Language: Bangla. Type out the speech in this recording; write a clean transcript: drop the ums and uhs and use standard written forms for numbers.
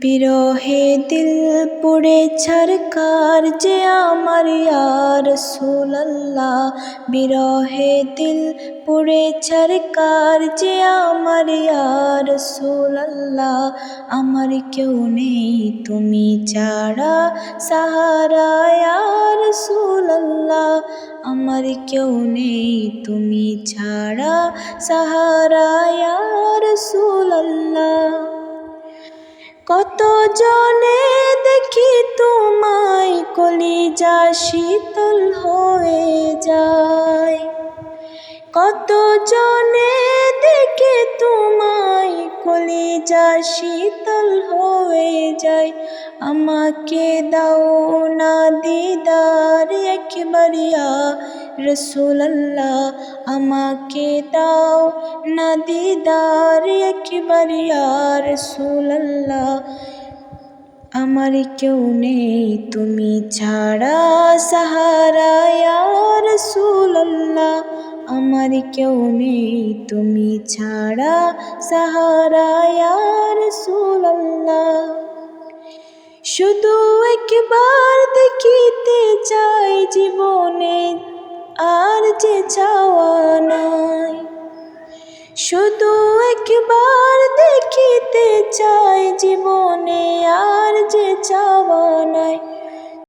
বিরহে দিল পুড়ে ছারকার যে আমার ইয়া রাসূলুল্লাহ। বিরহে দিল পুড়ে ছারকার যে আমার ইয়া রাসূলুল্লাহ। আমার কেউ নেই তুমি ছাড়া সাহারা ইয়া রাসূলুল্লাহ। আমার কেউ নেই তুমি ছাড়া সাহারা ইয়া রাসূলুল্লাহ। কত জনে দেখি তোমায় কলিজা শীতল হয়ে যায়। কত জনে দেখি তোমায় কলিজা শীতল হয়ে যায়। আমাকে দাও না দিদার একবার ইয়া রাসূলুল্লাহ। আমাকে দাও না দিদার একবার ইয়া রাসূলুল্লাহ। আমার কেউ নেই তুমি ছাড়া সাহারা ইয়া রাসূলুল্লাহ। আমার কেউ নেই তুমি ছাড়া সাহারা ইয়া রাসূলুল্লাহ। শুধু একবার দেখিতে চাই জীবনে আর যে চাওয়া নাই। শুধু একবার দেখিতে চাই জীবনে আর যে চাওয়া নাই।